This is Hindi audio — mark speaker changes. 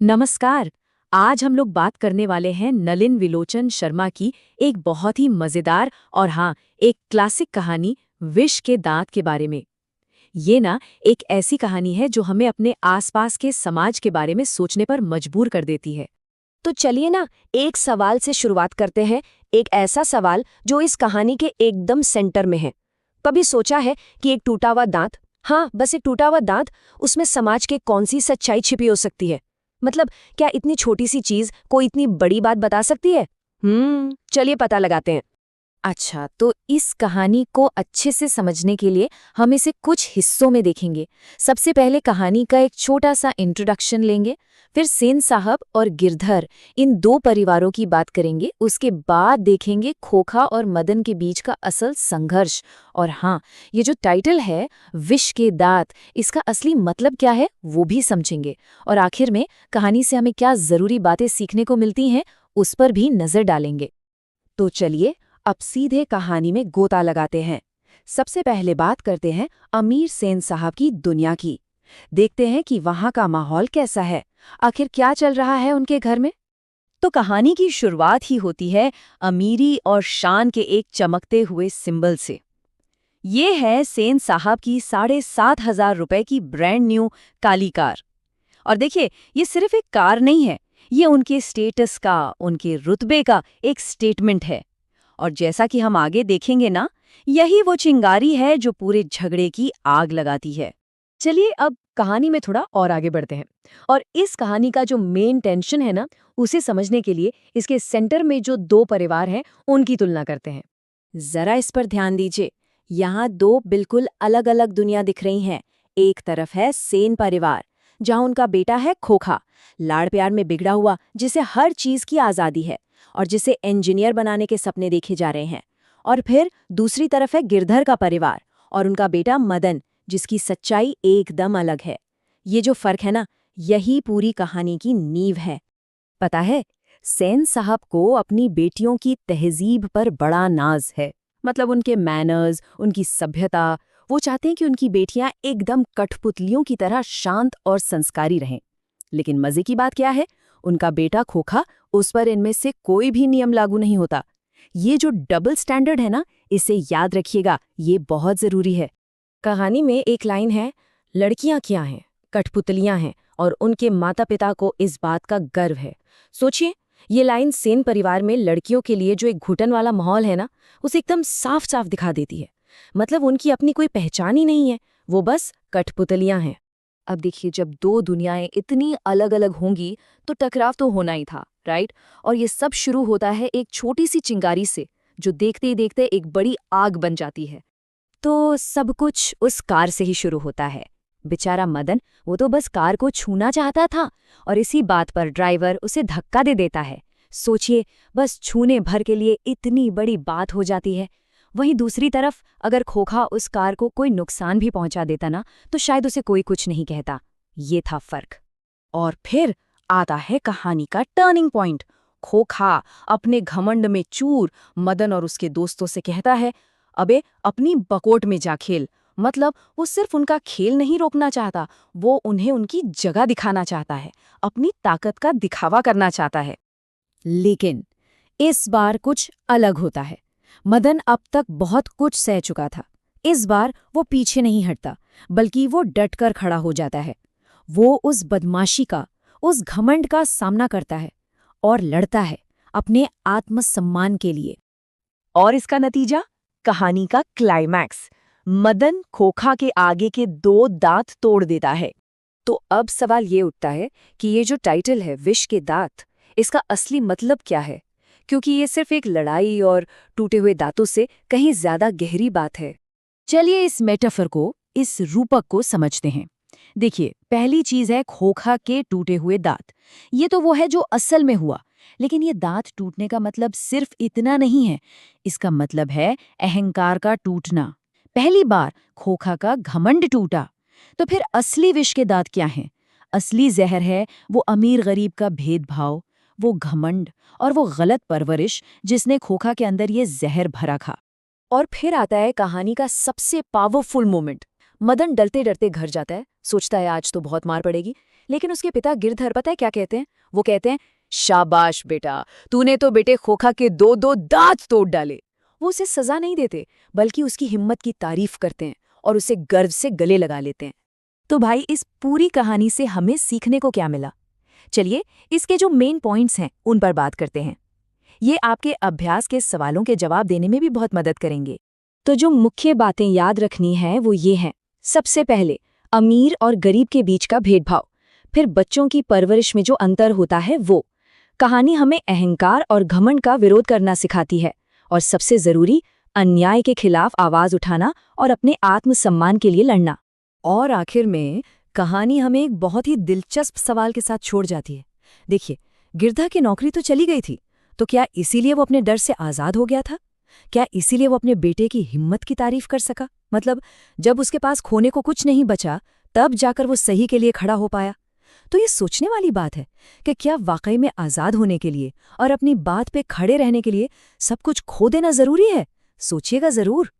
Speaker 1: नमस्कार। आज हम लोग बात करने वाले हैं नलिन विलोचन शर्मा की एक बहुत ही मजेदार और हाँ, एक क्लासिक कहानी विष के दांत के बारे में। ये ना एक ऐसी कहानी है जो हमें अपने आसपास के समाज के बारे में सोचने पर मजबूर कर देती है।
Speaker 2: तो चलिए ना, एक सवाल से शुरुआत करते हैं। एक ऐसा सवाल जो इस कहानी के एकदम सेंटर में है। कभी सोचा है कि एक टूटा हुआ दांत, हाँ बस एक टूटा हुआ दांत, उसमें समाज के कौन सी सच्चाई छिपी हो सकती है? मतलब क्या इतनी छोटी सी चीज कोई इतनी बड़ी बात बता सकती है? चलिए पता लगाते हैं।
Speaker 1: अच्छा, तो इस कहानी को अच्छे से समझने के लिए हम इसे कुछ हिस्सों में देखेंगे। सबसे पहले कहानी का एक छोटा सा इंट्रोडक्शन लेंगे, फिर सेन साहब और गिरधर इन दो परिवारों की बात करेंगे। उसके बाद देखेंगे खोखा और मदन के बीच का असल संघर्ष। और हाँ, ये जो टाइटल है विष के दांत, इसका असली मतलब क्या है वो भी समझेंगे। और आखिर में कहानी से हमें क्या जरूरी बातें सीखने को मिलती हैं उस पर भी नजर डालेंगे।
Speaker 2: तो चलिए अब सीधे कहानी में गोता लगाते हैं। सबसे पहले बात करते हैं अमीर सेन साहब की दुनिया की। देखते हैं कि वहां का माहौल कैसा है, आखिर क्या चल रहा है उनके घर में। तो कहानी की शुरुआत ही होती है अमीरी और शान के एक चमकते हुए सिंबल से। ये है सेन साहब की 7,500 रुपए की ब्रांड न्यू काली कार। और देखिए, ये सिर्फ एक कार नहीं है, ये उनके स्टेटस का, उनके रुतबे का एक स्टेटमेंट है। और जैसा कि हम आगे देखेंगे ना, यही वो चिंगारी है जो पूरे झगड़े की आग लगाती है। चलिए अब कहानी में थोड़ा और आगे बढ़ते हैं और इस कहानी का जो मेन टेंशन है ना, उसे समझने के लिए इसके सेंटर में जो दो परिवार हैं उनकी तुलना करते हैं। जरा इस पर ध्यान दीजिए। यहाँ दो बिल्कुल अलग अलग दुनिया दिख रही हैं। एक तरफ है सेन परिवार, जहाँ उनका बेटा है खोखा, लाड़ प्यार में बिगड़ा हुआ, जिसे हर चीज की आजादी है और जिसे इंजीनियर बनाने के सपने देखे जा रहे हैं। और फिर दूसरी तरफ है गिरधर का परिवार और उनका बेटा मदन, जिसकी सच्चाई एकदम अलग है। ये जो फर्क है ना, यही पूरी कहानी की नींव है। पता है, सेन साहब को अपनी बेटियों की तहजीब पर बड़ा नाज है। मतलब उनके मैनर्स, उनकी सभ्यता। वो चाहते हैं कि उनकी बेटियां एकदम कठपुतलियों की तरह शांत और संस्कारी रहें। लेकिन मजे की बात क्या है, उनका बेटा खोखा, उस पर इनमें से कोई भी नियम लागू नहीं होता। ये जो डबल स्टैंडर्ड है ना, इसे याद रखिएगा, ये बहुत जरूरी है। कहानी में एक लाइन है, लड़कियां क्या हैं, कठपुतलियां हैं और उनके माता पिता को इस बात का गर्व है। सोचिए, ये लाइन सेन परिवार में लड़कियों के लिए जो एक घुटन वाला माहौल है ना, उसे एकदम साफ साफ दिखा देती है। मतलब उनकी अपनी कोई पहचान ही नहीं है, वो बस कठपुतलियां हैं। अब देखिए, जब दो दुनियाएं इतनी अलग अलग होंगी तो टकराव तो होना ही था, राइट? और ये सब शुरू होता है एक छोटी सी चिंगारी से, जो देखते ही देखते एक बड़ी आग बन जाती है। तो सब कुछ उस कार से ही शुरू होता है। बेचारा मदन, वो तो बस कार को छूना चाहता था और इसी बात पर ड्राइवर उसे धक्का दे देता है। सोचिए, बस छूने भर के लिए इतनी बड़ी बात हो जाती है। वहीं दूसरी तरफ अगर खोखा उस कार को कोई नुकसान भी पहुंचा देता ना, तो शायद उसे कोई कुछ नहीं कहता। ये था फर्क। और फिर आता है कहानी का टर्निंग पॉइंट। खोखा अपने घमंड में चूर मदन और उसके दोस्तों से कहता है, अबे अपनी बकोट में जा खेल। मतलब वो सिर्फ उनका खेल नहीं रोकना चाहता, वो उन्हें उनकी जगह दिखाना चाहता है, अपनी ताकत का दिखावा करना चाहता है। लेकिन इस बार कुछ अलग होता है। मदन अब तक बहुत कुछ सह चुका था। इस बार वो पीछे नहीं हटता, बल्कि वो डटकर खड़ा हो जाता है। वो उस बदमाशी का, उस घमंड का सामना करता है और लड़ता है अपने आत्मसम्मान के लिए। और इसका नतीजा, कहानी का क्लाइमैक्स, मदन खोखा के आगे के दो दांत तोड़ देता है। तो अब सवाल ये उठता है कि ये जो टाइटल है विष के दांत, इसका असली मतलब क्या है? क्योंकि ये सिर्फ एक लड़ाई और टूटे हुए दांतों से कहीं ज्यादा गहरी बात है। चलिए इस मेटाफर को, इस रूपक को समझते हैं। देखिए, पहली चीज है खोखा के टूटे हुए दांत। ये तो वो है जो असल में हुआ। लेकिन ये दांत टूटने का मतलब सिर्फ इतना नहीं है। इसका मतलब है अहंकार का टूटना। पहली बार खोखा का घमंड टूटा। तो फिर असली विष के दांत क्या हैं? असली जहर है वो अमीर गरीब का भेदभाव, वो घमंड और वो गलत परवरिश जिसने खोखा के अंदर ये जहर भरा खा। और फिर आता है कहानी का सबसे पावरफुल मोमेंट। मदन डरते डरते घर जाता है, सोचता है आज तो बहुत मार पड़ेगी।
Speaker 1: लेकिन उसके पिता गिरधर पता है क्या कहते हैं? वो कहते हैं, शाबाश बेटा, तूने तो बेटे खोखा के 2-2 दांत तोड़ डाले। वो उसे सजा नहीं देते, बल्कि उसकी हिम्मत की तारीफ करते हैं और उसे गर्व से गले लगा लेते हैं। तो भाई, इस पूरी कहानी से हमें सीखने को क्या मिला? चलिए, इसके जो मेन पॉइंट्स हैं उन पर बात करते हैं। ये आपके अभ्यास के सवालों के जवाब देने में भी बहुत मदद करेंगे।
Speaker 2: तो जो मुख्य बातें याद रखनी हैं वो ये हैं। सबसे पहले, अमीर और गरीब के बीच का भेदभाव। फिर बच्चों की परवरिश में जो अंतर होता है वो। कहानी हमें अहंकार और घमंड का विरोध करना सिखाती है। और सबसे जरूरी, अन्याय के खिलाफ आवाज उठाना और अपने आत्मसम्मान के लिए लड़ना।
Speaker 1: और आखिर में कहानी हमें एक बहुत ही दिलचस्प सवाल के साथ छोड़ जाती है। देखिए, गिरधा की नौकरी तो चली गई थी, तो क्या इसीलिए वो अपने डर से आज़ाद हो गया था? क्या इसीलिए वो अपने बेटे की हिम्मत की तारीफ कर सका? मतलब, जब उसके पास खोने को कुछ नहीं बचा, तब जाकर वो सही के लिए खड़ा हो पाया। तो ये सोचने वाली बात है कि क्या वाकई में आज़ाद होने के लिए और अपनी बात पे खड़े रहने के लिए सब कुछ खो देना ज़रूरी है? सोचिएगा ज़रूर।